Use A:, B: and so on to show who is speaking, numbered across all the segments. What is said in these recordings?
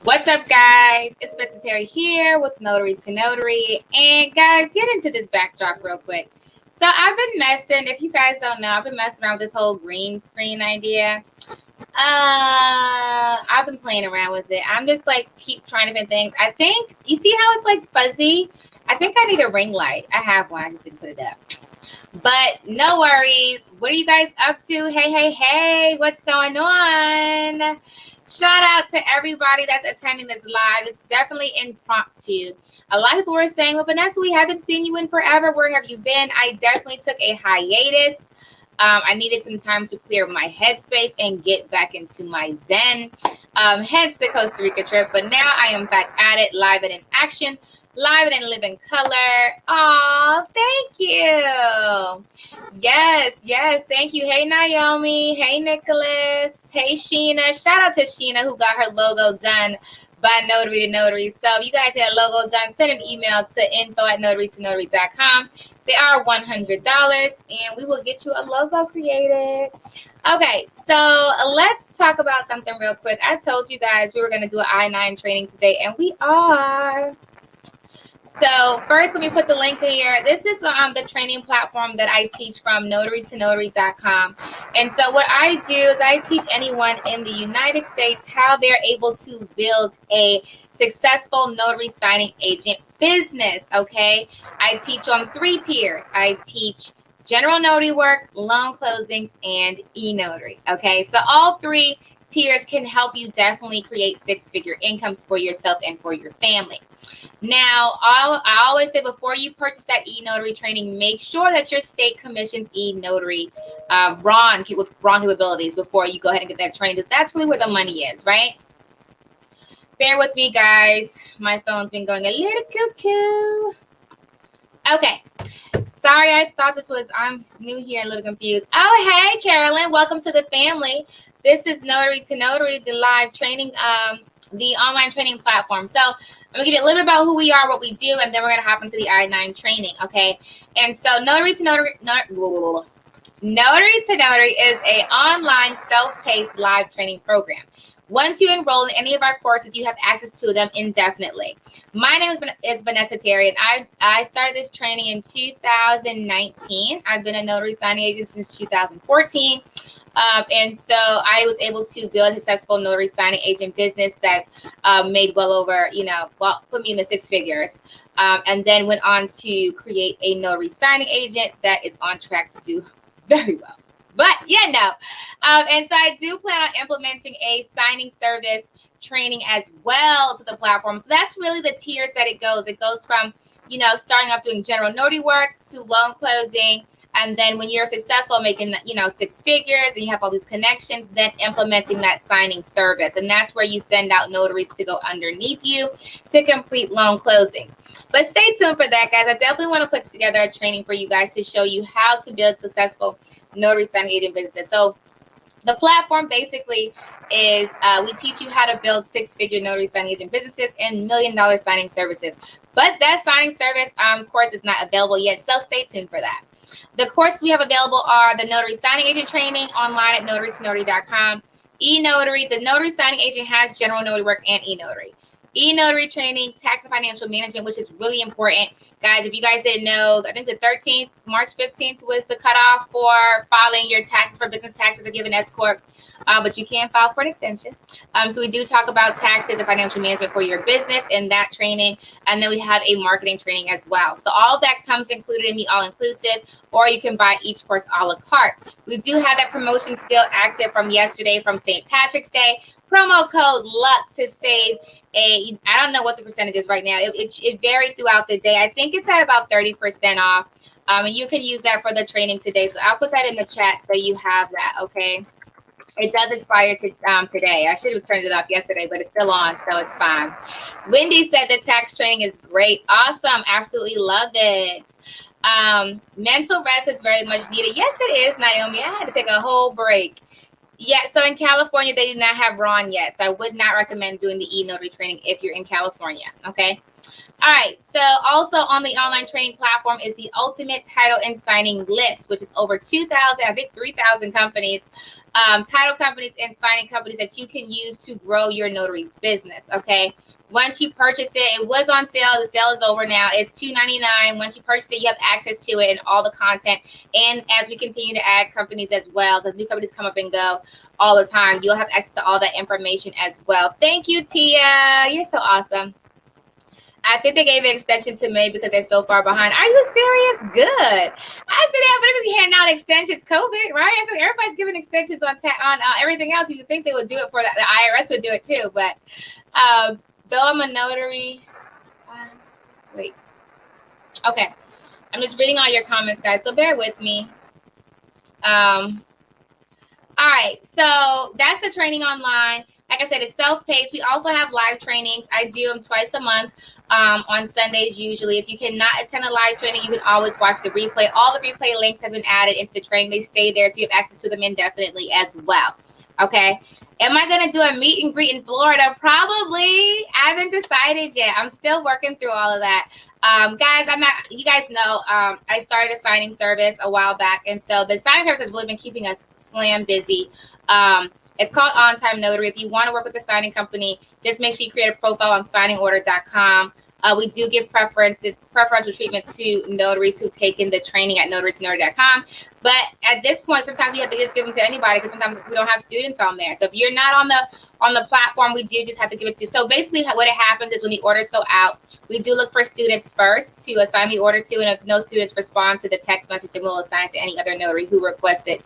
A: What's up, guys? It's Mrs. Terry here with Notary to Notary. And guys, get into this backdrop real quick. So I've been messing, if you guys don't know, I've been messing around with this whole green screen idea. I've been playing around with it. I'm just like keep trying different things. I think you see how it's like fuzzy? I think I need a ring light. I have one, I just didn't put it up. But no worries. What are you guys up to? Hey, what's going on? Shout out to everybody that's attending this live. It's definitely impromptu. A lot of people were saying, well, Vanessa, we haven't seen you in forever. Where have you been? I definitely took a hiatus. I needed some time to clear my headspace and get back into my zen. Hence the Costa Rica trip. But now I am back at it, live and in action, live and in living color. Aw, thank you. Yes, thank you. Hey, Naomi. Hey, Nicholas. Hey, Sheena. Shout out to Sheena who got her logo done by Notary to Notary. So if you guys get a logo done, send an email to info@notarytonotary.com. They are $100 and we will get you a logo created. Okay, so let's talk about something real quick. I told you guys we were going to do an I-9 training today, and we are. So first, let me put the link in here. This is the training platform that I teach from notarytonotary.com. And so what I do is I teach anyone in the United States how they're able to build a successful notary signing agent business, okay? I teach on 3 tiers. I teach general notary work, loan closings, and e-notary, okay? So all 3 tiers can help you definitely create 6-figure incomes for yourself and for your family. Now, I always say before you purchase that e-notary training, make sure that your state commissions e-notary RON with RON capabilities before you go ahead and get that training, because that's really where the money is, right? Bear with me, guys. My phone's been going a little cuckoo. Okay. Sorry, I thought this was, I'm new here and a little confused. Oh, hey, Carolyn. Welcome to the family. This is Notary to Notary, the live training, the online training platform. So I'm gonna give you a little bit about who we are, what we do, and then we're gonna hop into the I-9 training, okay? And so Notary to Notary is an online self-paced live training program. Once you enroll in any of our courses, you have access to them indefinitely. My name is Vanessa Terry, and I started this training in 2019. I've been a notary signing agent since 2014. And so I was able to build a successful notary signing agent business that made well over, put me in the 6 figures. And then went on to create a notary signing agent that is on track to do very well. But and so I do plan on implementing a signing service training as well to the platform. So that's really the tiers that it goes. It goes from, starting off doing general notary work to loan closing. And then when you're successful making, 6 figures and you have all these connections, then implementing that signing service. And that's where you send out notaries to go underneath you to complete loan closings. But stay tuned for that, guys. I definitely want to put together a training for you guys to show you how to build successful notary signing agent businesses. So the platform basically is we teach you how to build 6-figure notary signing agent businesses and $1 million signing services. But that signing service course is not available yet, so stay tuned for that. The courses we have available are the Notary Signing Agent Training online at notarytonotary.com. E-Notary, the Notary Signing Agent has general notary work and e-notary. E-Notary Training, Tax and Financial Management, which is really important. Guys, if you guys didn't know, I think the 13th, March 15th was the cutoff for filing your taxes for business taxes or giving S-Corp. But you can file for an extension. So we do talk about taxes and financial management for your business in that training. And then we have a marketing training as well. So all that comes included in the all-inclusive, or you can buy each course a la carte. We do have that promotion still active from yesterday from St. Patrick's Day. Promo code LUCK to save I don't know what the percentage is right now. It varied throughout the day. I think it's at about 30% off. And you can use that for the training today. So I'll put that in the chat so you have that, okay? It does expire today. I should have turned it off yesterday, but it's still on, so it's fine. Wendy said the tax training is great. Awesome. Absolutely love it. Mental rest is very much needed. Yes, it is, Naomi. I had to take a whole break. Yeah, so in California, they do not have RON yet. So I would not recommend doing the e-notary training if you're in California, okay? All right. So also on the online training platform is the ultimate title and signing list, which is over 2,000, I think 3,000 companies, title companies and signing companies that you can use to grow your notary business. Okay. Once you purchase it, it was on sale. The sale is over now. It's $2.99. Once you purchase it, you have access to it and all the content. And as we continue to add companies as well, because new companies come up and go all the time, you'll have access to all that information as well. Thank you, Tia. You're so awesome. I think they gave an extension to May because they're so far behind. Are you serious? Good. I said that, but if we handing out extensions, COVID, right? I think everybody's giving extensions on everything else. You would think they would do it for that. The IRS would do it too. But though I'm a notary, wait. Okay, I'm just reading all your comments, guys. So bear with me. All right, so that's the training online. Like I said, it's self-paced. We also have live trainings. I do them twice a month on Sundays usually. If you cannot attend a live training, you can always watch the replay. All the replay links have been added into the training. They stay there, so you have access to them indefinitely as well. Okay. Am I going to do a meet and greet in Florida? Probably. I haven't decided yet. I'm still working through all of that. Guys, you guys know, I started a signing service a while back. And so the signing service has really been keeping us slam busy. It's called On Time Notary. If you want to work with a signing company, just make sure you create a profile on signingorder.com. We do give preferential treatment to notaries who've taken the training at notarytonotary.com. But at this point, sometimes you have to just give them to anybody because sometimes we don't have students on there. So if you're not on the platform, we do just have to give it to you. So basically what happens is when the orders go out, we do look for students first to assign the order to. And if no students respond to the text message, then we'll assign it to any other notary who requested,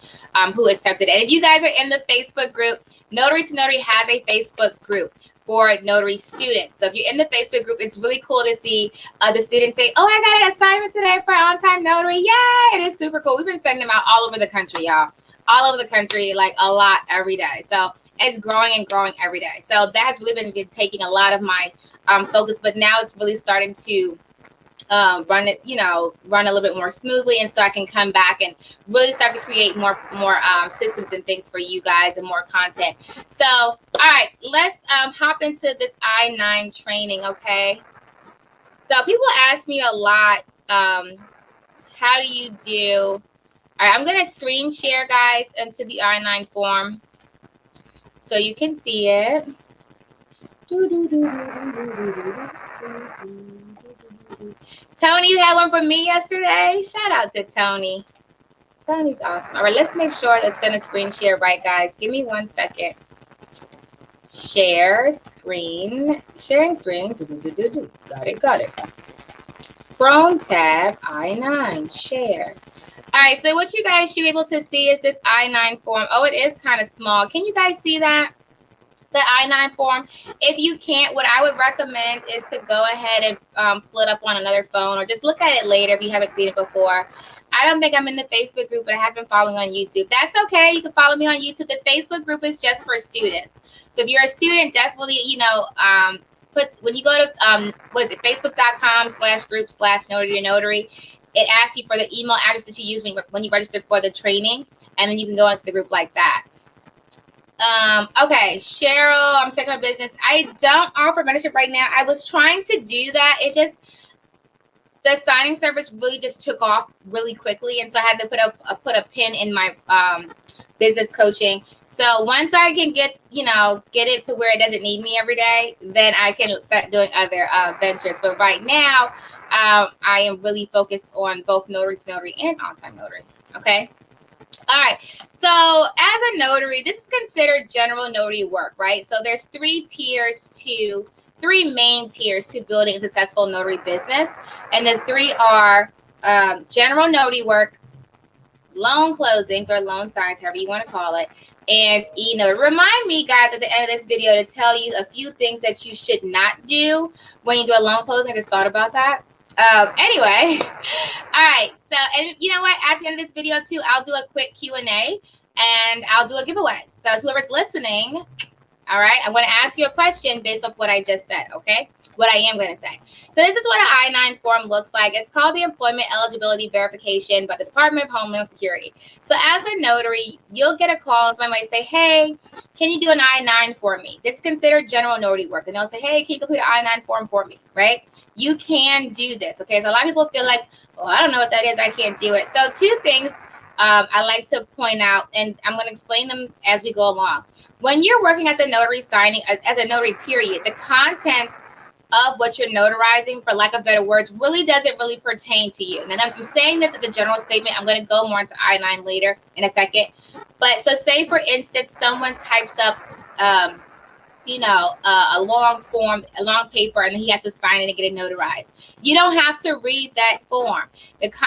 A: who accepted. And if you guys are in the Facebook group, Notary to Notary has a Facebook group for notary students. So if you're in the Facebook group, it's really cool to see the students say, oh, I got an assignment today for On Time Notary. Yay! It is super cool. We've been sending them out all over the country, y'all. All over the country, like a lot every day. So it's growing and growing every day. So that has really been taking a lot of my focus, but now it's really starting to run a little bit more smoothly, and so I can come back and really start to create more systems and things for you guys and more content. So, all right, let's hop into this I-9 training, okay? So people ask me a lot, how do you do? All right, I'm gonna screen share, guys, into the I-9 form so you can see it. Tony, you had one for me yesterday. Shout out to Tony. Tony's awesome. All right, let's make sure that's going to screen share right, guys. Give me 1 second. Share screen. Sharing screen. Got it. Chrome tab, I-9, share. All right, so what you guys should be able to see is this I-9 form. Oh, it is kind of small. Can you guys see that? The I-9 form. If you can't, what I would recommend is to go ahead and pull it up on another phone or just look at it later if you haven't seen it before. I don't think I'm in the Facebook group, but I have been following on YouTube. That's okay. You can follow me on YouTube. The Facebook group is just for students. So if you're a student, definitely, when you go to, facebook.com/group/notary. It asks you for the email address that you use when you register for the training, and then you can go into the group like that. Okay, Cheryl, I'm checking my business. I don't offer membership right now. I was trying to do that. It just, the signing service really just took off really quickly. And so I had to put a pin in my business coaching. So once I can get it to where it doesn't need me every day, then I can start doing other ventures. But right now, I am really focused on both Notary to Notary and On Time Notary. Okay. All right. So as a notary, this is considered general notary work, right? So there's three main tiers to building a successful notary business. And the three are general notary work, loan closings or loan signs, however you want to call it, and e-notary. Remind me, guys, at the end of this video to tell you a few things that you should not do when you do a loan closing. I just thought about that. Anyway, all right. So, and you know what? At the end of this video too, I'll do a quick Q&A and I'll do a giveaway. So whoever's listening, all right, I'm going to ask you a question based off what I just said. Okay. what I am going to say. So this is what an I-9 form looks like. It's called the Employment Eligibility Verification by the Department of Homeland Security. So as a notary, you'll get a call and somebody might say, hey, can you do an I-9 for me? This is considered general notary work. And they'll say, hey, can you complete an I-9 form for me, right? You can do this, okay? So a lot of people feel like, oh, I don't know what that is. I can't do it. So two things I like to point out, and I'm going to explain them as we go along. When you're working as a notary signing, as a notary period, the content of what you're notarizing, for lack of better words, really doesn't really pertain to you. And I'm saying this as a general statement. I'm going to go more into I-9 later in a second. But so say, for instance, someone types up, a long form, a long paper, and he has to sign it and get it notarized. You don't have to read that form.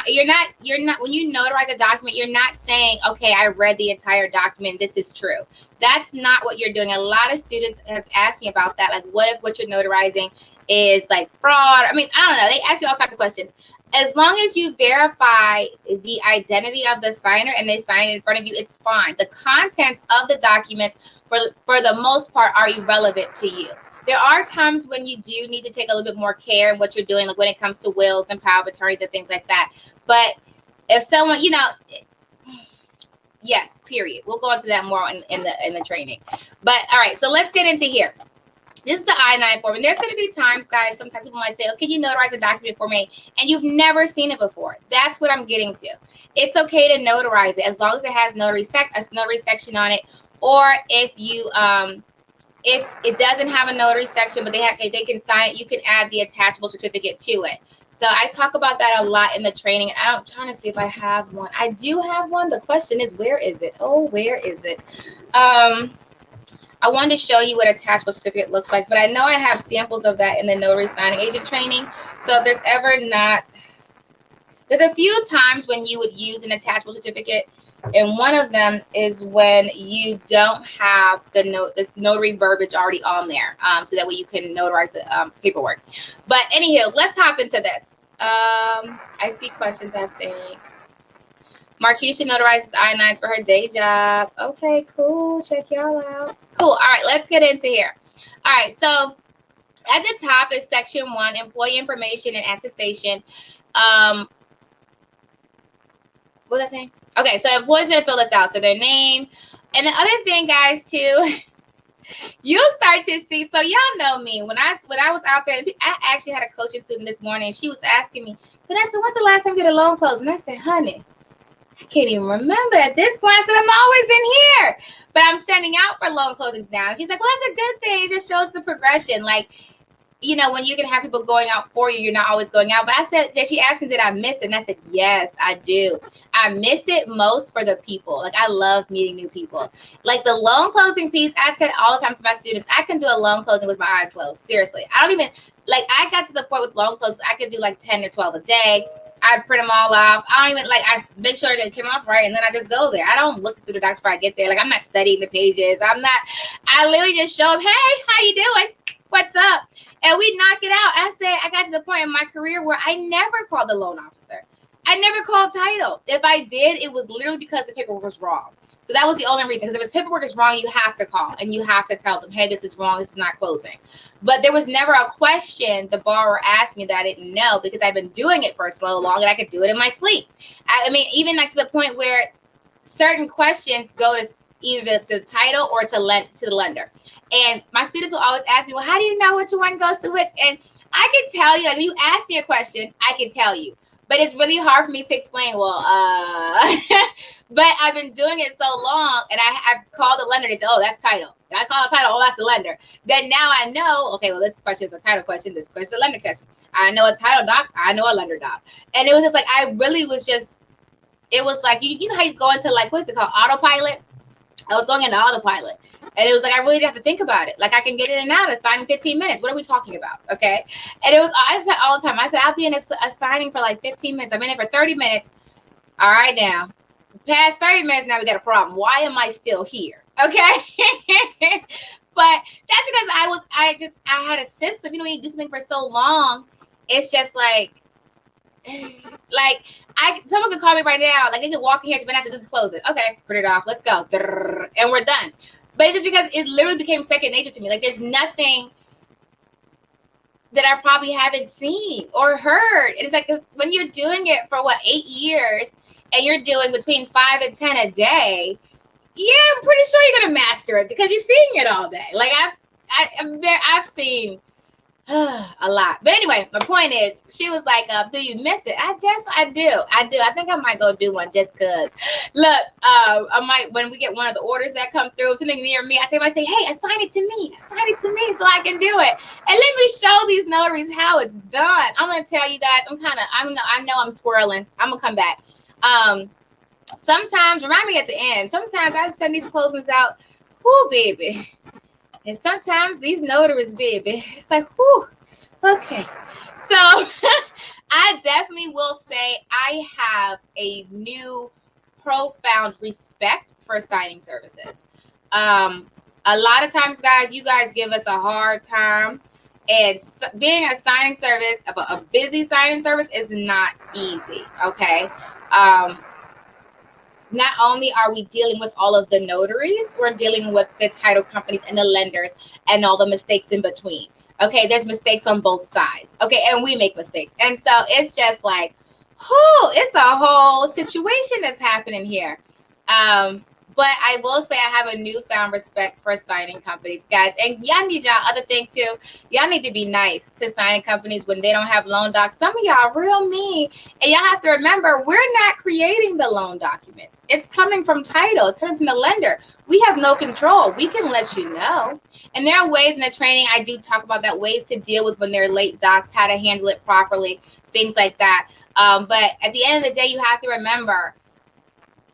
A: You're not, when you notarize a document, you're not saying, okay, I read the entire document, this is true. That's not what you're doing. A lot of students have asked me about that. Like, what if what you're notarizing is like fraud? I mean, I don't know. They ask you all kinds of questions. As long as you verify the identity of the signer and they sign it in front of you, it's fine. The contents of the documents, for the most part, are irrelevant to you. There are times when you do need to take a little bit more care in what you're doing, like when it comes to wills and power of attorneys and things like that. But if someone, yes, period. We'll go into that more in the training. But all right, so let's get into here. This is the I-9 form, and there's going to be times, guys, sometimes people might say, oh, can you notarize a document for me? And you've never seen it before. That's what I'm getting to. It's okay to notarize it as long as it has a notary section on it, or if you if it doesn't have a notary section, but they can sign it, you can add the attachable certificate to it. So I talk about that a lot in the training. And I'm trying to see if I have one. I do have one. The question is, where is it? Oh, where is it? I wanted to show you what attachable certificate looks like, but I know I have samples of that in the notary signing agent training. So if there's ever not, there's a few times when you would use an attachable certificate, and one of them is when you don't have this notary verbiage already on there, so that way you can notarize the paperwork. But anywho, let's hop into this. I see questions, I think. Marquisha notarizes I-9s for her day job. Okay, cool. Check y'all out. Cool. All right, let's get into here. All right, so at the top is section 1, employee information and attestation. What was I saying? Okay, so employee's going to fill this out. So their name. And the other thing, guys, too, you'll start to see. So y'all know me. When I was out there, I actually had a coaching student this morning. And she was asking me, Vanessa, when's the last time you did a loan close? And I said, honey, I can't even remember at this point. I said, I'm always in here. But I'm sending out for loan closings now. And she's like, well, that's a good thing. It just shows the progression. Like, when you can have people going out for you, you're not always going out. But I said, she asked me, did I miss it? And I said, yes, I do. I miss it most for the people. Like, I love meeting new people. Like the loan closing piece, I said all the time to my students, I can do a loan closing with my eyes closed. Seriously. I don't even, like, I got to the point with loan closings, I could do like 10 or 12 a day. I print them all off. I don't even, I make sure they came off right, and then I just go there. I don't look through the docs before I get there. Like, I'm not studying the pages. I literally just show them, hey, how you doing? What's up? And we knock it out. I said, I got to the point in my career where I never called the loan officer. I never called title. If I did, it was literally because the paperwork was wrong. So that was the only reason. Because if his paperwork is wrong, you have to call and you have to tell them, hey, this is wrong. This is not closing. But there was never a question the borrower asked me that I didn't know, because I've been doing it for so long and I could do it in my sleep. I mean, even to the point where certain questions go to either to title or to the lender. And my students will always ask me, well, how do you know which one goes to which? And I can tell you, like, when you ask me a question, I can tell you. But it's really hard for me to explain, but I've been doing it so long, and I've called the lender. They say, oh, that's title. And I call the title, oh, that's the lender. Then now I know, okay, well, this question is a title question. This question is a lender question. I know a title doc. I know a lender doc. And it was just like, it was like, you know how you go into, like, what is it called? Autopilot. I was going into autopilot. And it was like, I really didn't have to think about it. Like, I can get in and out of signing in 15 minutes. What are we talking about? Okay. And I said all the time, I said, I'll be in a signing for like 15 minutes. I'm in it for 30 minutes. All right, now. Past 30 minutes, now we got a problem. Why am I still here? Okay. But that's because I had a system. When you do something for so long, it's just like someone could call me right now. Like, they could walk in here to Vanessa, this is closing. Okay, put it off. Let's go. And we're done. But it's just because it literally became second nature to me. Like, there's nothing. that I probably haven't seen or heard. And it's like when you're doing it for 8 years and you're doing between 5 and 10 a day, yeah, I'm pretty sure you're gonna master it because you're seeing it all day. Like I've seen a lot. But anyway, my point is, she was like, do you miss it? I do. I think I might go do one just cause. Look, I might, when we get one of the orders that come through, something near me, I say, hey, assign it to me so I can do it. And let me show these notaries how it's done. I'm gonna tell you guys, I know I'm squirreling. I'm gonna come back. Sometimes, remind me at the end, sometimes I send these closings out, whoo, baby. And sometimes these notaries, baby, it's like, whoo, okay. So I definitely will say I have a new profound respect for signing services. A lot of times, guys, you guys give us a hard time. And being a signing service, a busy signing service is not easy, okay? Not only are we dealing with all of the notaries, we're dealing with the title companies and the lenders and all the mistakes in between. Okay, there's mistakes on both sides. Okay, and we make mistakes. And so it's just like, it's a whole situation that's happening here. But I will say I have a newfound respect for signing companies, guys. And y'all need y'all other thing too. Y'all need to be nice to signing companies when they don't have loan docs. Some of y'all real mean. And y'all have to remember, we're not creating the loan documents. It's coming from title. It's coming from the lender. We have no control. We can let you know. And there are ways in the training, I do talk about that, ways to deal with when they're late docs, how to handle it properly, things like that. But at the end of the day, you have to remember,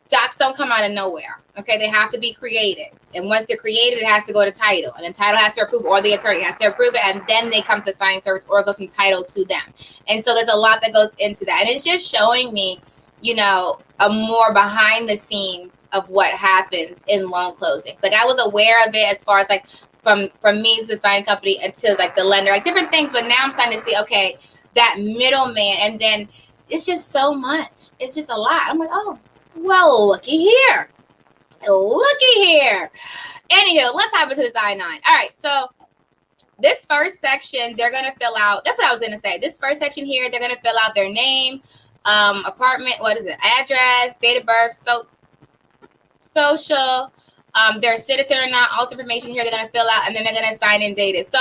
A: docs don't come out of nowhere. Okay, they have to be created. And once they're created, it has to go to title. And then title has to approve, or the attorney has to approve it. And then they come to the signing service, or it goes from title to them. And so there's a lot that goes into that. And it's just showing me, a more behind the scenes of what happens in loan closings. Like I was aware of it as far as like from me to the signing company until like the lender, like different things. But now I'm starting to see, okay, that middleman. And then it's just so much. It's just a lot. I'm like, oh, well, looky here. Anywho, let's hop into this I-9. All right, so this first section, they're going to fill out, that's what I was going to say. This first section here, they're going to fill out their name, apartment, address, date of birth, social, their citizen or not, all this information here they're going to fill out, and then they're going to sign and date it. So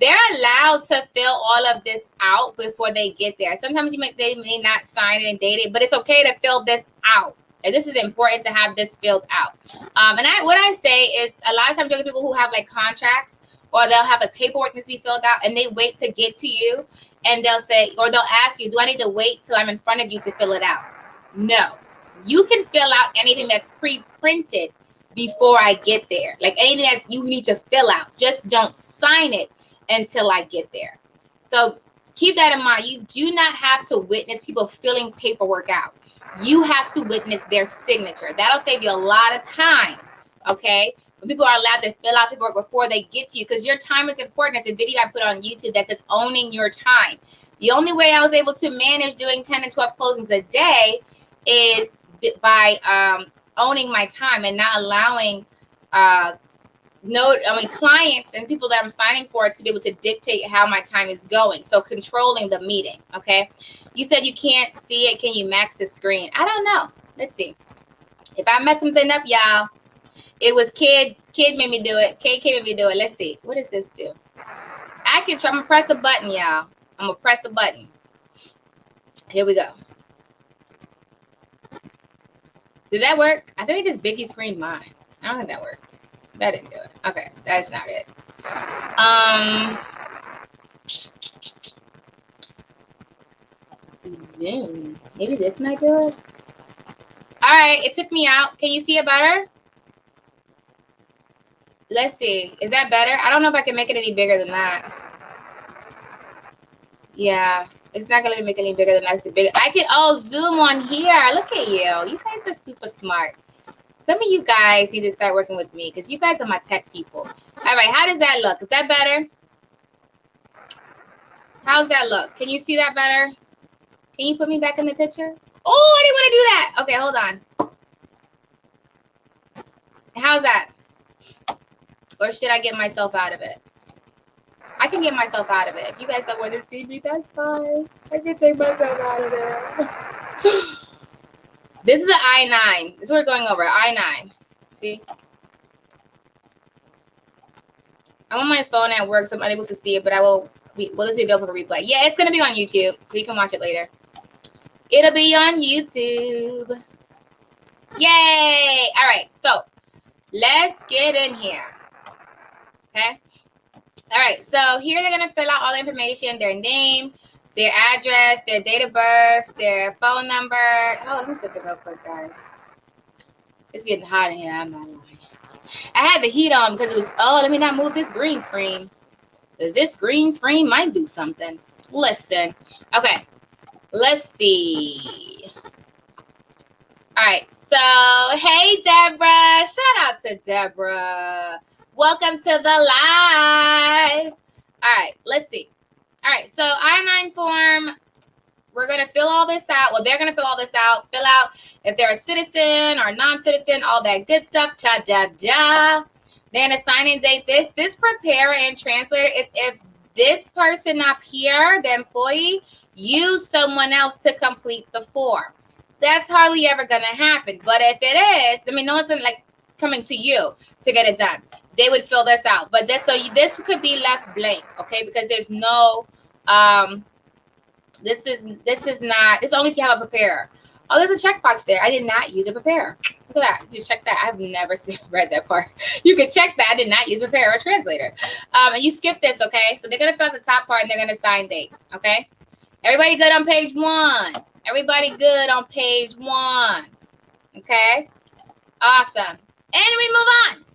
A: they're allowed to fill all of this out before they get there. Sometimes they may not sign it and date it, but it's okay to fill this out. And this is important to have this filled out. What I say is a lot of times you get people who have like contracts, or they'll have a paperwork needs to be filled out and they wait to get to you, and they'll say, or they'll ask you, do I need to wait till I'm in front of you to fill it out? No, you can fill out anything that's pre-printed before I get there. Like anything that you need to fill out, just don't sign it until I get there. So keep that in mind. You do not have to witness people filling paperwork out. You have to witness their signature. That'll save you a lot of time, okay? When people are allowed to fill out paperwork before they get to you, because your time is important. It's a video I put on YouTube that says owning your time. The only way I was able to manage doing 10 and 12 closings a day is by owning my time and not allowing clients and people that I'm signing for to be able to dictate how my time is going. So controlling the meeting, okay? You said you can't see it. Can you max the screen? I don't know. Let's see. If I mess something up, y'all, it was Kid made me do it. KK made me do it. Let's see. What does this do? I'm going to press a button, y'all. I'm going to press a button. Here we go. Did that work? I think it just biggie screened mine. I don't think that worked. That didn't do it. Okay, that's not it. Zoom. Maybe this might do it. All right, it took me out. Can you see it better? Let's see. Is that better? I don't know if I can make it any bigger than that. Yeah, it's not gonna make it any bigger than that. It's bigger. I can zoom on here. Look at you. You guys are super smart. Some of you guys need to start working with me because you guys are my tech people. All right, how does that look? Is that better? How's that look? Can you see that better? Can you put me back in the picture? Oh, I didn't want to do that. Okay, hold on. How's that? Or should I get myself out of it? I can get myself out of it. If you guys don't want to see me, that's fine. I can take myself out of it. This is an I-9. This is what we're going over. I-9. See? I'm on my phone at work, so I'm unable to see it, but will this be available for replay? Yeah, it's going to be on YouTube, so you can watch it later. It'll be on YouTube. Yay! All right, so let's get in here. Okay? All right, so here they're going to fill out all the information, their name, their address, their date of birth, their phone number. Oh, let me set it real quick, guys. It's getting hot in here. I'm not lying. I had the heat on because it was, let me not move this green screen. Because this green screen might do something. Listen. Okay. Let's see. All right. So, hey, Deborah. Shout out to Deborah. Welcome to the live. All right. Let's see. All right. So, I-9 form. We're going to fill all this out. Well, they're going to fill all this out. Fill out if they're a citizen or non-citizen, all that good stuff. Cha-cha-cha. Then a sign-in date. This preparer and translator is if this person up here, the employee, use someone else to complete the form. That's hardly ever going to happen. But if it is, I mean, no one's like coming to you to get it done. They would fill this out. But this could be left blank, okay? Because there's no this is only if you have a preparer. Oh, there's a checkbox there. I did not use a preparer. Look at that. Just check that. I've never read that part. You can check that. I did not use a preparer or translator. And you skip this, okay? So they're going to fill out the top part and they're going to sign date, okay? Everybody good on page 1? Everybody good on page 1? Okay? Awesome. And we move on.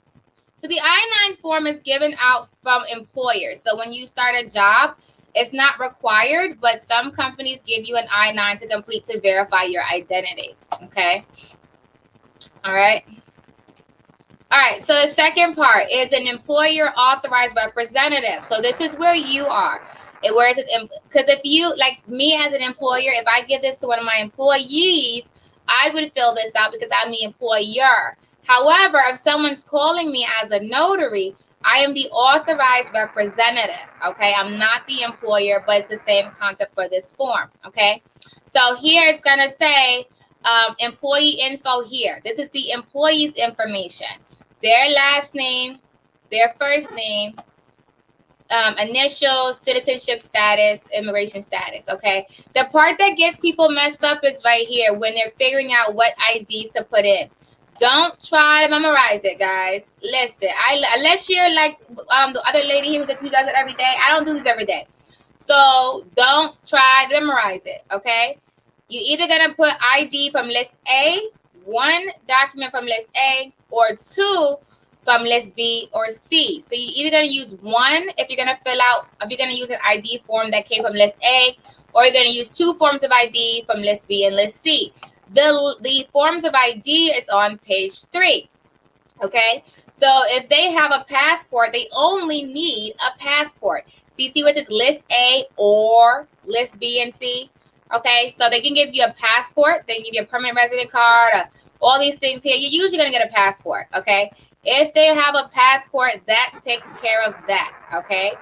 A: So the I-9 form is given out from employers. So when you start a job, it's not required, but some companies give you an I-9 to complete to verify your identity, okay? All right. All right, so the second part is an employer authorized representative. So this is where you are. Where it says, because if you, like me as an employer, if I give this to one of my employees, I would fill this out because I'm the employer. However, if someone's calling me as a notary, I am the authorized representative, okay? I'm not the employer, but it's the same concept for this form, okay? So here it's going to say employee info here. This is the employee's information. Their last name, their first name, initial, citizenship status, immigration status, okay? The part that gets people messed up is right here when they're figuring out what IDs to put in. Don't try to memorize it, guys. Listen, unless you're like the other lady who does it every day. I don't do this every day. So don't try to memorize it, okay? You're either going to put ID from list A, 1 document from list A, or 2 from list B or C. So you're either going to use 1 if you're going to fill out, if you're going to use an ID form that came from list A, or you're going to use 2 forms of ID from list B and list C. The forms of ID is on page 3, okay? So if they have a passport, they only need a passport. See where it says list A or list B and C? Okay, so they can give you a passport. They can give you a permanent resident card, all these things here. You're usually going to get a passport, okay? If they have a passport, that takes care of that, okay?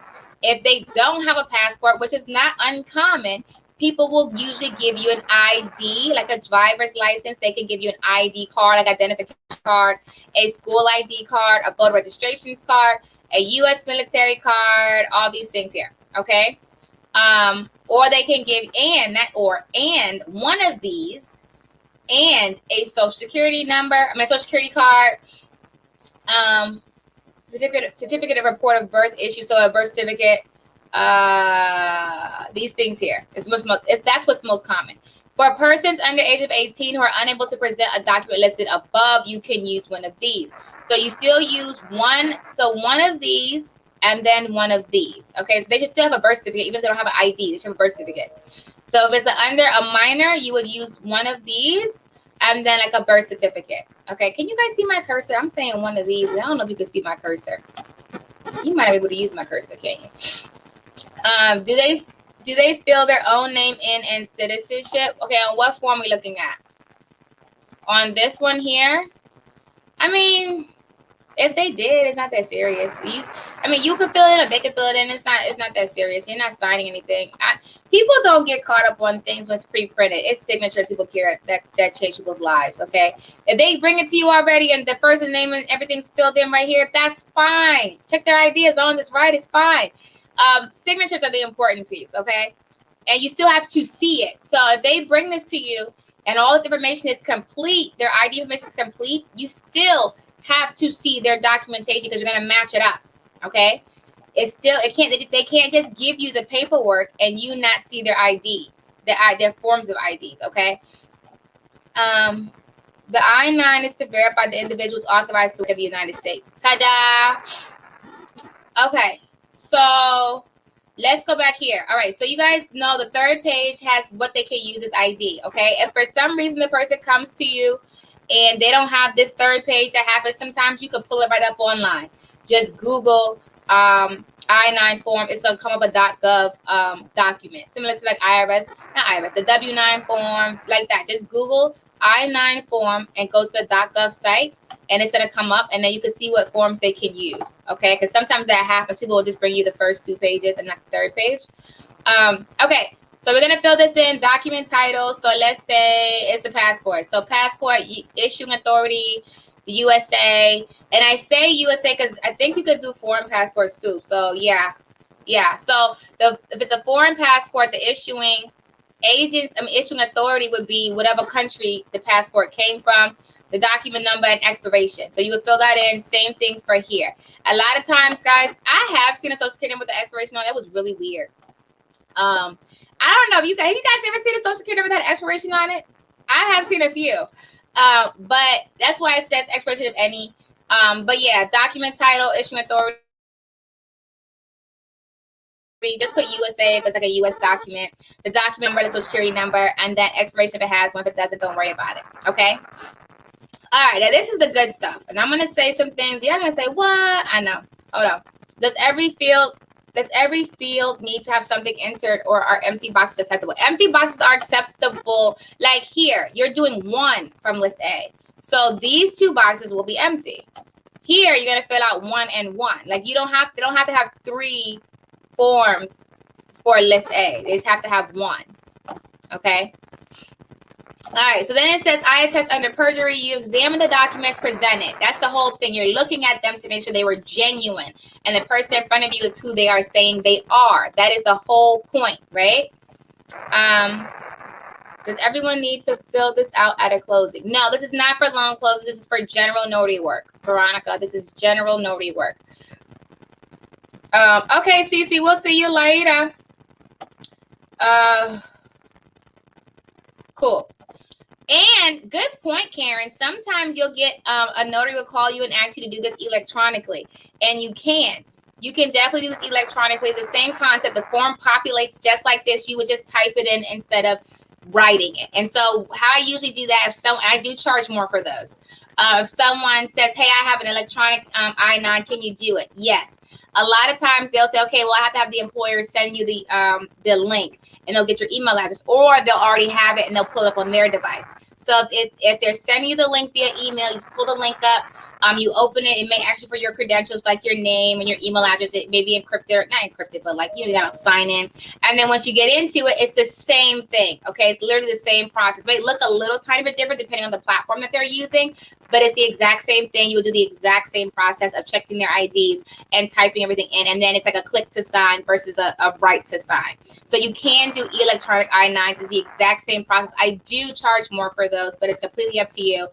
A: If they don't have a passport, which is not uncommon, people will usually give you an ID, like a driver's license. They can give you an ID card, like identification card, a school ID card, a voter registrations card, a U.S. military card, all these things here, okay? Or they can give and one of these and a social security number, social security card, certificate of report of birth issue, so a birth certificate, these things here. That's what's most common. For persons under age of 18 who are unable to present a document listed above, you can use one of these. So you still use one of these and then one of these. Okay, so they should still have a birth certificate, even if they don't have an ID, they should have a birth certificate. So if it's under a minor, you would use one of these and then like a birth certificate. Okay, can you guys see my cursor? I'm saying one of these. I don't know if you can see my cursor. You might be able to use my cursor, can't you? Do they fill their own name in citizenship? Okay, on what form are we looking at? On this one here? I mean, If they did, it's not that serious. You can fill it in, or they can fill it in. It's not that serious. You're not signing anything. People don't get caught up on things when it's pre-printed. It's signatures people care that change people's lives. Okay, if they bring it to you already and the first name and everything's filled in right here, that's fine. Check their ID as long as it's right. It's fine. Signatures are the important piece. Okay, and you still have to see it. So if they bring this to you and all this information is complete, their ID information is complete, you still have to see their documentation because you're going to match it up. Okay, they can't just give you the paperwork and you not see their IDs, their forms of IDs. Okay, the I-9 is to verify the individuals authorized to work in the United States. Ta-da! Okay, so let's go back here. All right, so you guys know the third page has what they can use as ID. Okay, if for some reason the person comes to you and they don't have this third page that happens, sometimes you can pull it right up online. Just Google I-9 form. It's going to come up a .gov document, similar to like the W-9 forms, like that. Just Google I-9 form and go to the .gov site, and it's going to come up, and then you can see what forms they can use. Okay, because sometimes that happens. People will just bring you the first 2 pages and not the third page. Okay. So we're going to fill this in, document title. So let's say it's a passport. So passport, issuing authority, the USA. And I say USA because I think you could do foreign passports too. So yeah. So if it's a foreign passport, the issuing authority would be whatever country the passport came from, the document number and expiration. So you would fill that in. Same thing for here. A lot of times, guys, I have seen a social security number with the expiration on it. That was really weird. I don't know. Have you guys ever seen a social security number that had expiration on it? I have seen a few. But that's why it says expiration of any. But yeah, document title, issuing authority. Just put USA if it's like a US document. The document number, the social security number, and then expiration if it has one. If it doesn't, don't worry about it. Okay? All right, now this is the good stuff. And I'm going to say some things. You're going to say, what? I know. Hold on. Does every field need to have something entered, or are empty boxes acceptable? Empty boxes are acceptable. Like here, you're doing 1 from list A. So these 2 boxes will be empty. Here, you're going to fill out 1 and 1. Like they don't have to have 3 forms for list A. They just have to have 1. Okay? All right, so then it says, I attest under perjury, you examine the documents presented. That's the whole thing. You're looking at them to make sure they were genuine. And the person in front of you is who they are saying they are. That is the whole point, right? Does everyone need to fill this out at a closing? No, this is not for loan closing. This is for general notary work. Veronica, this is general notary work. Okay, Cece, we'll see you later. Cool. And good point, Karen. Sometimes you'll get a notary will call you and ask you to do this electronically, and you can. You can definitely do this electronically. It's the same concept. The form populates just like this. You would just type it in instead of writing it. And so how I usually do that, I do charge more for those. If someone says, hey, I have an electronic I-9, can you do it? Yes. A lot of times they'll say, okay, well, I have to have the employer send you the link, and they'll get your email address, or they'll already have it and they'll pull it up on their device. So if they're sending you the link via email, you just pull the link up. You open it. It may ask you for your credentials, like your name and your email address. It may be encrypted, not encrypted, but like you gotta sign in. And then once you get into it, it's the same thing. Okay, it's literally the same process. It may look a little tiny bit different depending on the platform that they're using, but it's the exact same thing. You will do the exact same process of checking their IDs and typing everything in, and then it's like a click to sign versus a write to sign. So you can do electronic I-9s. It's the exact same process. I do charge more for those, but it's completely up to you.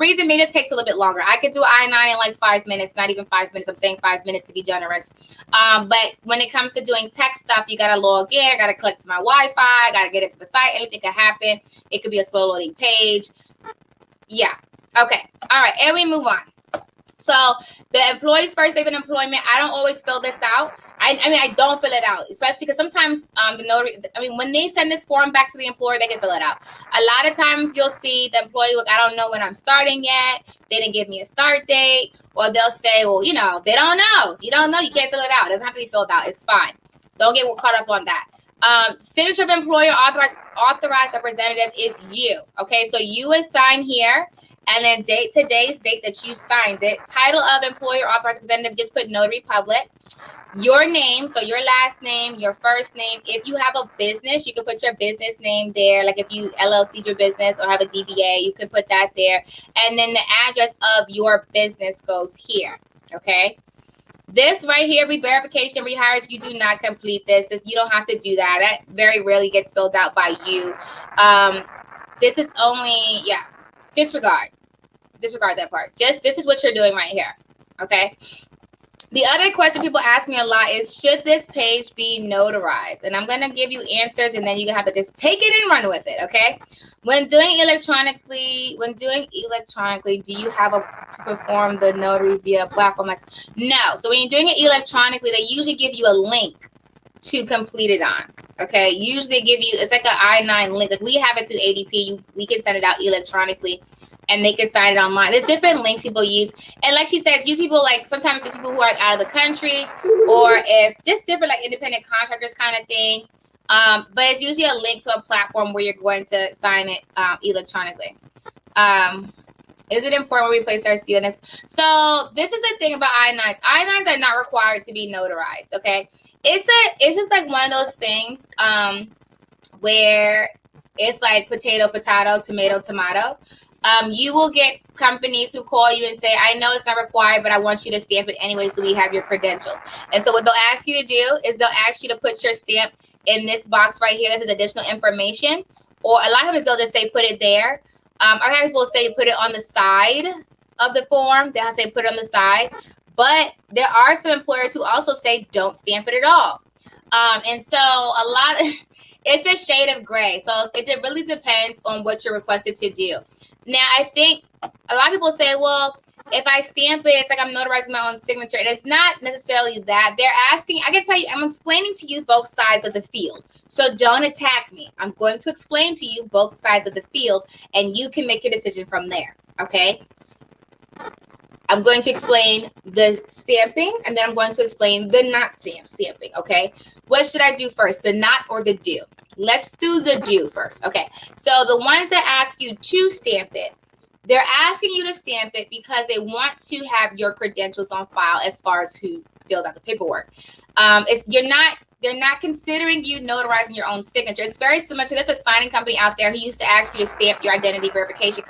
A: Reason being, just takes a little bit longer. I could do I-9 in like 5 minutes, not even 5 minutes. I'm saying 5 minutes to be generous. But when it comes to doing tech stuff, you got to log in. I got to click to my Wi-Fi. I got to get it to the site. Anything could happen. It could be a slow loading page. Yeah. Okay. All right. And we move on. So the employee's first day of employment, I don't always fill this out. I don't fill it out, especially because sometimes the notary, when they send this form back to the employer, they can fill it out. A lot of times you'll see the employee, look, I don't know when I'm starting yet. They didn't give me a start date. Or they'll say, well, they don't know. You don't know, you can't fill it out. It doesn't have to be filled out. It's fine. Don't get caught up on that. Signature of employer authorized representative is you. Okay, so you would sign here, and then today's date that you signed it. Title of employer authorized representative, just put notary public. Your name, so your last name, your first name. If you have a business, you can put your business name there. Like if you LLC your business or have a DBA, you can put that there. And then the address of your business goes here. Okay. This right here, re-verification, rehires, you do not complete this. You don't have to do that. That very rarely gets filled out by you. This is only, yeah, disregard that part. Just this is what you're doing right here. Okay. The other question people ask me a lot is, should this page be notarized? And I'm going to give you answers, and then you have to just take it and run with it, okay? When doing electronically, do you have to perform the notary via platform? No. So when you're doing it electronically, they usually give you a link to complete it on, okay? Usually they give you, it's like an I-9 link. Like we have it through ADP. We can send it out electronically, and they can sign it online. There's different links people use. And like she says, use people like sometimes the people who are out of the country, or if just different like independent contractors kind of thing. But it's usually a link to a platform where you're going to sign it electronically. Is it important when we place our seal in this? So this is the thing about I-9s. I-9s are not required to be notarized, okay? It's just like one of those things where it's like potato, tomato, tomato. You will get companies who call you and say, I know it's not required, but I want you to stamp it anyway so we have your credentials. And so what they'll ask you to do is they'll ask you to put your stamp in this box right here. This is additional information. Or a lot of times they'll just say put it there. I have people say put it on the side of the form. They'll say put it on the side. But there are some employers who also say don't stamp it at all. And so a lot of it's a shade of gray. So it really depends on what you're requested to do. Now, I think a lot of people say, well, if I stamp it, it's like I'm notarizing my own signature. And it's not necessarily that. They're asking, I can tell you, I'm explaining to you both sides of the field. So don't attack me. I'm going to explain to you both sides of the field, and you can make a decision from there. Okay? I'm going to explain the stamping, and then I'm going to explain the not stamping. Okay? What should I do first, the not or the do? Let's do the do first. Okay, so the ones that ask you to stamp it, they're asking you to stamp it because they want to have your credentials on file as far as who filled out the paperwork. They're not considering you notarizing your own signature. It's very similar to, there's a signing company out there who used to ask you to stamp your identity verification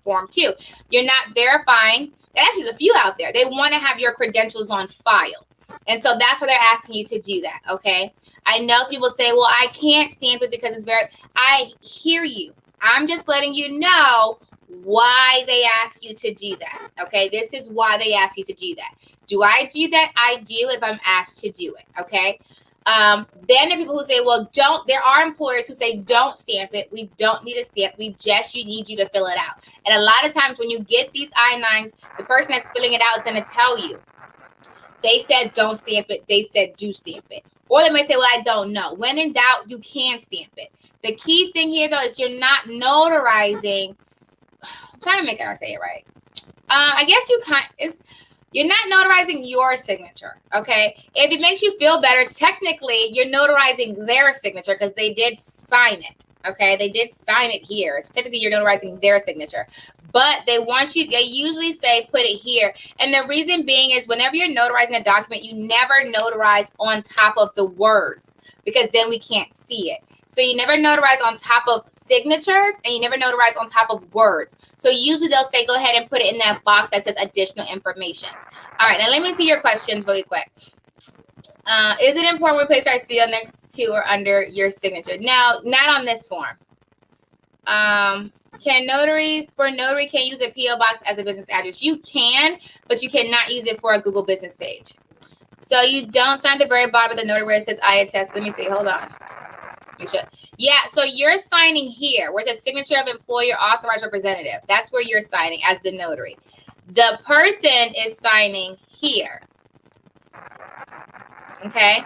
A: form too. You're not verifying. Actually, there's a few out there. They want to have your credentials on file. And so that's why they're asking you to do that, okay? I know people say, well, I can't stamp it because it's I hear you. I'm just letting you know why they ask you to do that, okay? This is why they ask you to do that. Do I do that? I do if I'm asked to do it, okay? Then there are people who say, well, there are employers who say, don't stamp it. We don't need a stamp. We just need you to fill it out. And a lot of times when you get these I-9s, the person that's filling it out is going to tell you, they said don't stamp it. They said do stamp it. Or they might say, well, I don't know. When in doubt, you can stamp it. The key thing here, though, is you're not notarizing. I'm trying to make sure I say it right. I guess you're not notarizing your signature, okay? If it makes you feel better, technically, you're notarizing their signature because they did sign it, okay? They did sign it here. So technically, you're notarizing their signature. But they usually say put it here. And the reason being is whenever you're notarizing a document, you never notarize on top of the words because then we can't see it. So you never notarize on top of signatures and you never notarize on top of words. So usually they'll say, go ahead and put it in that box that says additional information. All right, now let me see your questions really quick. Is it important we place our seal next to or under your signature? Now, not on this form. Notary can use a P.O. box as a business address? You can, but you cannot use it for a Google business page. So you don't sign at the very bottom of the notary where it says I attest. Let me see. Hold on. Make sure. Yeah, so you're signing here where it says signature of employer authorized representative. That's where you're signing as the notary. The person is signing here. Okay.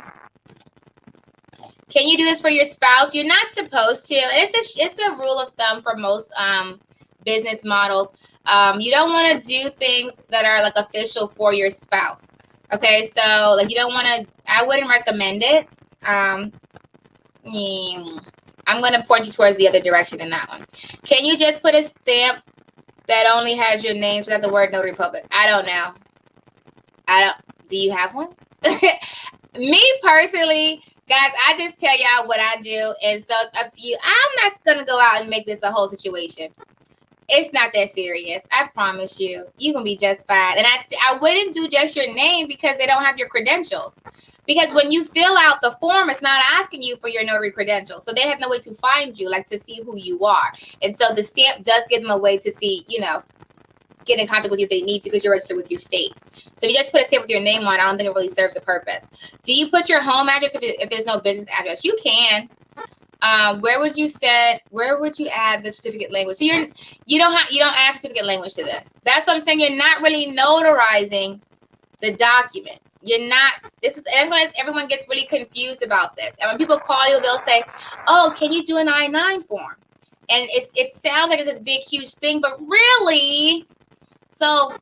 A: Can you do this for your spouse? You're not supposed to. It's a rule of thumb for most business models. You don't want to do things that are like official for your spouse. Okay, so like you don't want to. I wouldn't recommend it. I'm going to point you towards the other direction in that one. Can you just put a stamp that only has your names without the word Notary Public? I don't know. Do you have one? Me personally, guys, I just tell y'all what I do, and so it's up to you. I'm not going to go out and make this a whole situation. It's not that serious. I promise you. You're going to be just fine. And I wouldn't do just your name because they don't have your credentials. Because when you fill out the form, it's not asking you for your notary credentials. So they have no way to find you, like to see who you are. And so the stamp does give them a way to see, get in contact with you if they need to because you're registered with your state. So if you just put a stamp with your name on it, I don't think it really serves a purpose. Do you put your home address if there's no business address? You can. Where would you add the certificate language? So you don't add certificate language to this. That's what I'm saying. You're not really notarizing the document. You're not. That's why everyone gets really confused about this. And when people call you, they'll say, "Oh, can you do an I-9 form?" And it sounds like it's this big, huge thing, but really, so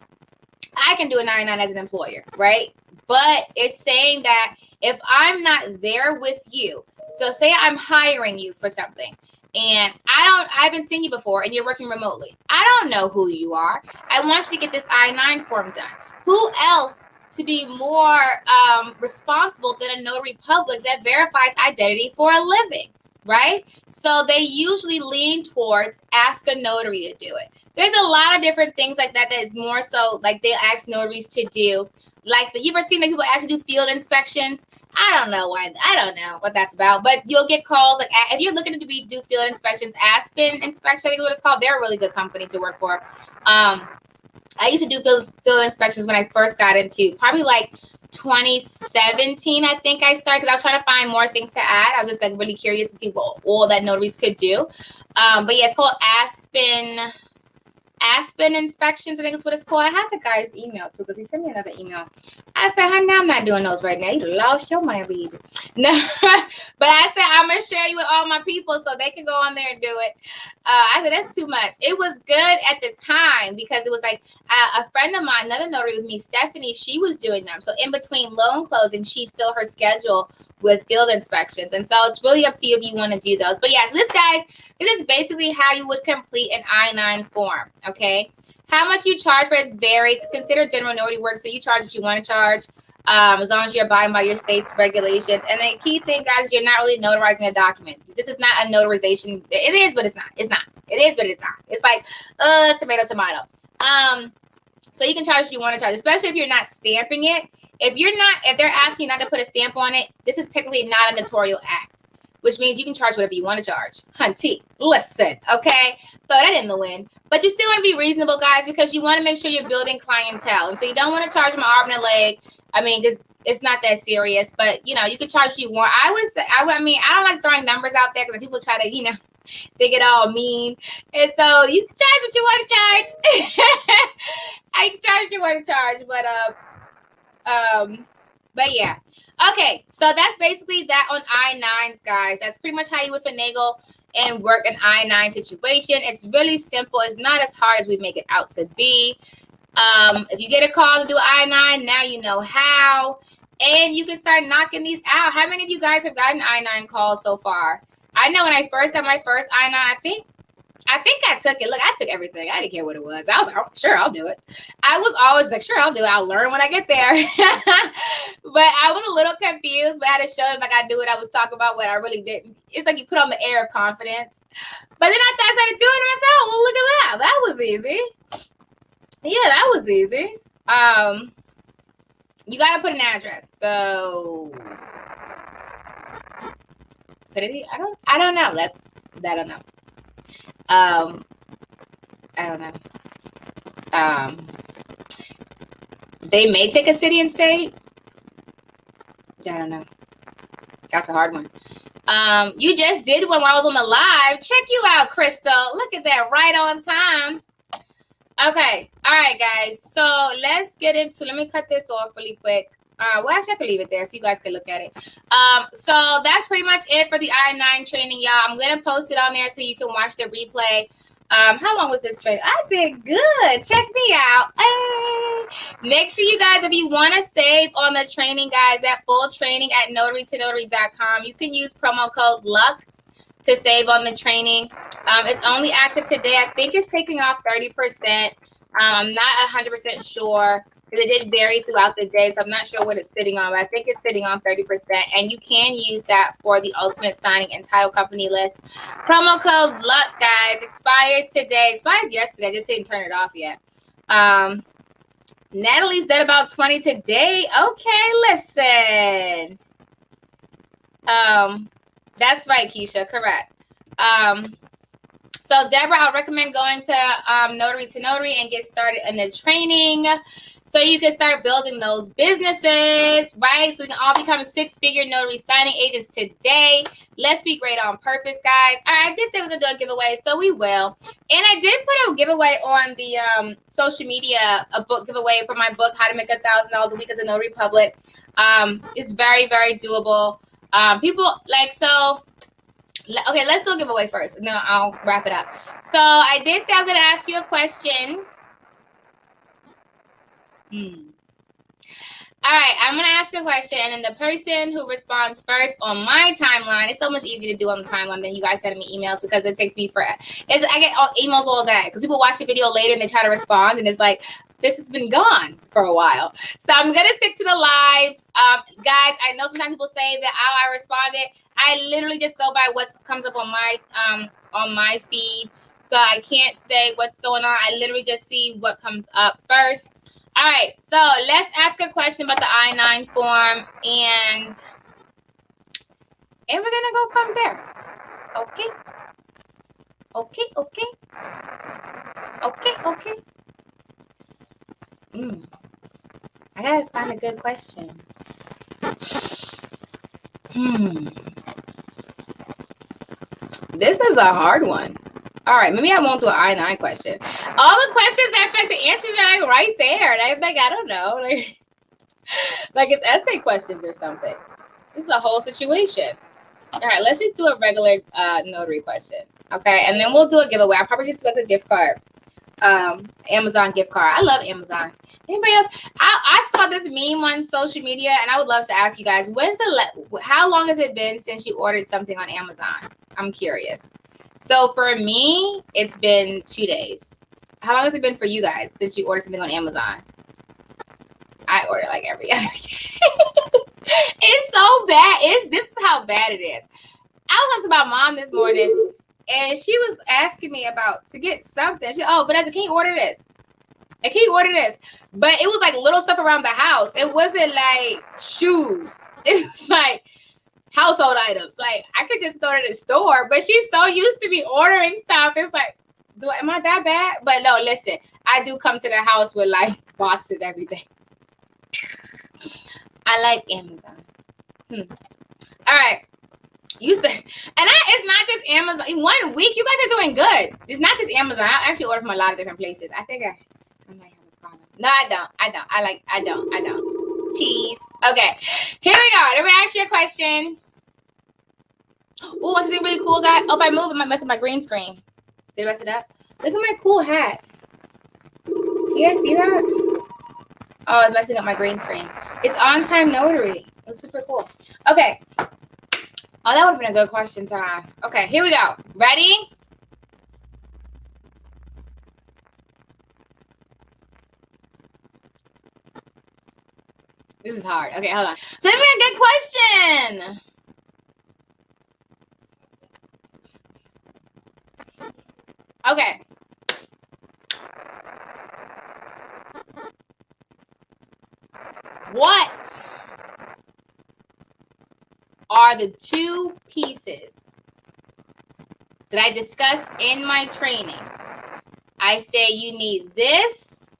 A: I can do an I-9 as an employer, right? But it's saying that if I'm not there with you, so say I'm hiring you for something, and I haven't seen you before, and you're working remotely. I don't know who you are. I want you to get this I-9 form done. Who else to be more responsible than a notary public that verifies identity for a living, right? So they usually lean towards ask a notary to do it. There's a lot of different things like that is more so like they ask notaries to do. Like you ever seen that people actually do field inspections? I don't know what that's about, but you'll get calls like if you're looking to do field inspections, Aspen Inspection, I think is what it's called. They're a really good company to work for. I used to do field inspections when I first got into probably like 2017, I think I started because I was trying to find more things to add. I was just like really curious to see what all that notaries could do. But yeah, it's called Aspen Inspections, I think is what it's called. I had the guy's email too because he sent me another email. I said, honey, I'm not doing those right now. You lost your mind reading. No, but I said, I'm going to share you with all my people so they can go on there and do it. I said, that's too much. It was good at the time because it was like a friend of mine, another notary with me, Stephanie, she was doing them. So in between loan closing, she'd fill her schedule with field inspections. And so it's really up to you if you want to do those. But yes, this is basically how you would complete an I-9 form. Okay. How much you charge for it varies. It's considered general notary work, so you charge what you want to charge, as long as you're abiding by your state's regulations. And the key thing, guys, is you're not really notarizing a document. This is not a notarization. It is, but it's not. It's not. It is, but it's not. It's like tomato. So you can charge what you want to charge, especially if you're not stamping it. If they're asking you not to put a stamp on it, this is technically not a notarial act, which means you can charge whatever you want to charge. Hunty, listen, okay? Throw that in the wind. But you still want to be reasonable, guys, because you want to make sure you're building clientele. And so you don't want to charge them an arm and a leg. I mean, because it's not that serious. But, you can charge what you want. I don't like throwing numbers out there because people try to, they get all mean. And so you can charge what you want to charge. I can charge what you want to charge. But yeah. Okay, so that's basically that on I-9s, guys. That's pretty much how you would finagle and work an I-9 situation. It's really simple. It's not as hard as we make it out to be. If you get a call to do I-9, now you know how. And you can start knocking these out. How many of you guys have gotten I-9 calls so far? I know when I first got my first I-9, I think I took it. Look, I took everything. I didn't care what it was. I was like, oh, sure, I'll do it. I was always like, sure, I'll do it. I'll learn when I get there. But I was a little confused, but I had to show them like I knew what I was talking about, what I really didn't. It's like you put on the air of confidence. But then I started doing it myself. Well, look at that. That was easy. Yeah, that was easy. You got to put an address. So, I don't know. I don't know. I don't know. They may take a city and state. I don't know. That's a hard one. You just did one while I was on the live. Check you out, Crystal. Look at that, right on time. Okay. All right, guys. So let's get into, let me cut this off really quick. Well, actually, I could leave it there so you guys can look at it. So that's pretty much it for the I-9 training, y'all. I'm going to post it on there so you can watch the replay. How long was this training? I did good. Check me out. Hey. Make sure you guys, if you want to save on the training, guys, that full training at notarytonotary.com, you can use promo code LUCK to save on the training. It's only active today. I think it's taking off 30%. I'm not 100% sure because it did vary throughout the day, so I'm not sure what it's sitting on, but I think it's sitting on 30%. And you can use that for the ultimate signing and title company list. Promo code LUCK, guys. Expires today. Expired yesterday. I just didn't turn it off yet. Natalie's done about 20 today. Okay, listen. That's right, Keisha. Correct. So Deborah, I would recommend going to Notary to Notary and get started in the training so you can start building those businesses, right? So we can all become six-figure notary signing agents today. Let's be great on purpose, guys. All right, I did say we're going to do a giveaway, so we will. And I did put a giveaway on the social media, a book giveaway for my book, How to Make $1,000 a Week as a Notary Public. It's very, very doable. People like, so, okay, let's do a giveaway first, and then I'll wrap it up. So I did say I was going to ask you a question. All right, I'm going to ask a question, and then the person who responds first on my timeline, it's so much easier to do on the timeline than you guys sending me emails because it takes me forever. I get emails all day because people watch the video later and they try to respond, and it's like, this has been gone for a while. So I'm going to stick to the lives. Guys, I know sometimes people say that how I responded. I literally just go by what comes up on my feed. So I can't say what's going on. I literally just see what comes up first. All right, so let's ask a question about the I-9 form, and we're gonna go from there. Okay. I gotta find a good question. This is a hard one. All right, maybe I won't do an I-9 question. All the questions, in fact, the answers are like right there. And I'm like, I don't know. Like it's essay questions or something. This is a whole situation. All right, let's just do a regular notary question. Okay, and then we'll do a giveaway. I'll probably just do like a gift card. Amazon gift card. I love Amazon. Anybody else? I saw this meme on social media, and I would love to ask you guys, how long has it been since you ordered something on Amazon? I'm curious. So for me, it's been 2 days. How long has it been for you guys since you ordered something on Amazon? I order like every other day. It's so bad. This is how bad it is. I was talking to my mom this morning, and she was asking me to get something. Vanessa, can you order this? Can you order this? But it was like little stuff around the house. It wasn't like shoes. It was like household items. Like I could just go to the store, but she's so used to me ordering stuff. It's like, am I that bad? But no, listen, I do come to the house with like boxes every day. I like Amazon. All right. You said, it's not just Amazon. In 1 week, you guys are doing good. It's not just Amazon. I actually order from a lot of different places. I think I might have a problem. No, I don't. I don't. Cheese. Okay. Here we go. Let me ask you a question. Oh, what's something really cool, guys? Oh, if I move, it might mess up my green screen. Did it mess it up? Look at my cool hat. Can you guys see that? Oh, it's messing up my green screen. It's on-time notary. It's super cool. Okay. Oh, that would have been a good question to ask. Okay, here we go. Ready? This is hard. Okay, hold on. Give me a good question. Okay. What are the 2 pieces that I discussed in my training? I say you need this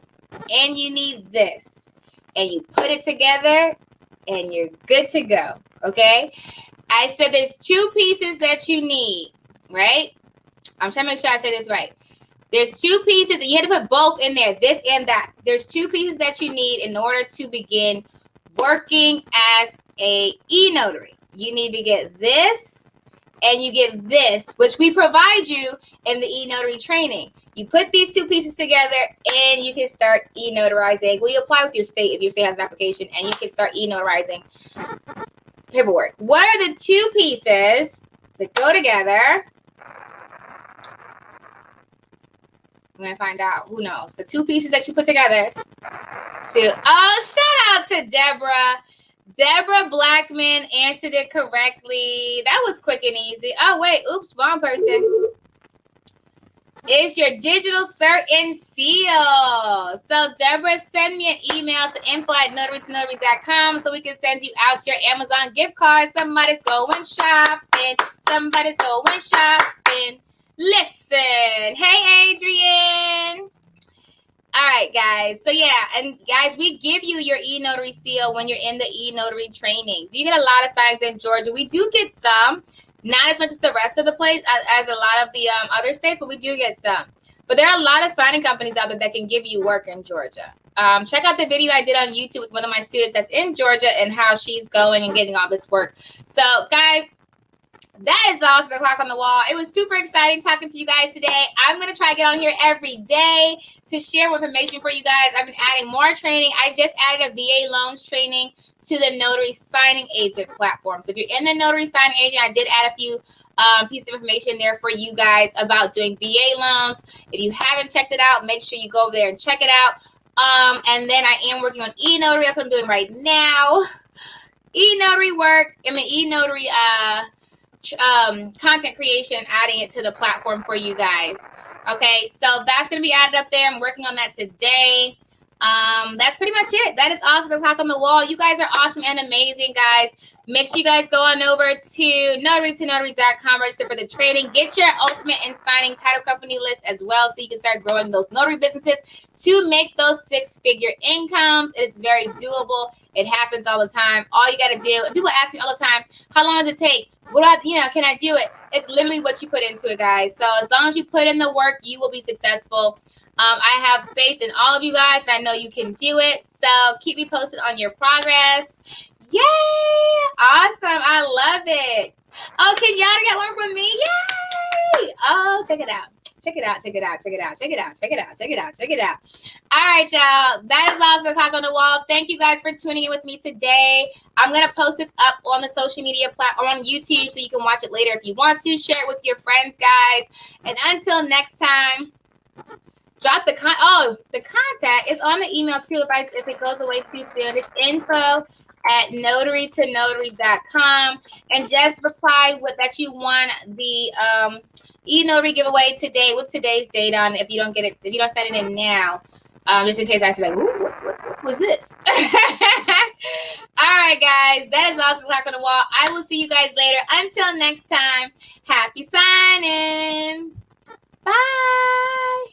A: and you need this, and you put it together and you're good to go. Okay. I said there's 2 pieces that you need, right? I'm trying to make sure I say this right. There's 2 pieces, and you had to put both in there, this and that. There's 2 pieces that you need in order to begin working as a e-notary. You need to get this, and you get this, which we provide you in the e-notary training. You put these two pieces together and you can start e-notarizing. Well, you apply with your state if your state has an application, and you can start e-notarizing paperwork. What are the two pieces that go together? I'm going to find out. Who knows? The two pieces that you put together shout out to Deborah. Deborah Blackman answered it correctly. That was quick and easy. Oh, wait. Oops. Wrong person. It's your digital cert and seal. So, Deborah, send me an email to info@notarytonotary.com so we can send you out your Amazon gift card. Somebody's going shopping. Somebody's going shopping. Listen. Hey, Adrian. All right, guys. So, yeah. And, guys, we give you your e-notary seal when you're in the e-notary training. So, you get a lot of signs in Georgia. We do get some. Not as much as the rest of the place, as a lot of the other states, but we do get some. But there are a lot of signing companies out there that can give you work in Georgia. Check out the video I did on YouTube with one of my students that's in Georgia and how she's going and getting all this work. So, guys, that is all. 7 o'clock on the wall. It was super exciting talking to you guys today. I'm going to try to get on here every day to share more information for you guys. I've been adding more training. I just added a VA loans training to the Notary Signing Agent platform. So if you're in the Notary Signing Agent, I did add a few pieces of information there for you guys about doing VA loans. If you haven't checked it out, make sure you go over there and check it out. And then I am working on e-notary. That's what I'm doing right now. E-notary work. E-notary content creation, adding it to the platform for you guys. Okay, so that's going to be added up there. I'm working on that today. That's pretty much it. That is awesome. 7 o'clock on the wall. You guys are awesome and amazing, guys. Make sure you guys go on over to notarytonotary.com, register for the training. Get your ultimate and signing title company list as well so you can start growing those notary businesses to make those 6-figure incomes. It's very doable. It happens all the time. All you got to do, and people ask me all the time, how long does it take? Can I do it? It's literally what you put into it, guys. So as long as you put in the work, you will be successful. I have faith in all of you guys, and I know you can do it. So keep me posted on your progress. Yay! Awesome. I love it. Oh, can y'all get one from me? Yay! Oh, check it out. Check it out. Check it out. Check it out. Check it out. Check it out. Check it out. Check it out. All right, y'all. That is all. 7 o'clock on the wall. Thank you guys for tuning in with me today. I'm going to post this up on the social media platform on YouTube so you can watch it later if you want to. Share it with your friends, guys. And until next time, drop the contact is on the email too if it goes away too soon. It's info@notarytonotary.com, and just reply with that you want the e-notary giveaway today with today's date on it. If you don't get it, if you don't send it in now, just in case I feel like, ooh, what was this? All right, guys, that is all. 7 o'clock on the wall. I will see you guys later. Until next time, happy signing. Bye.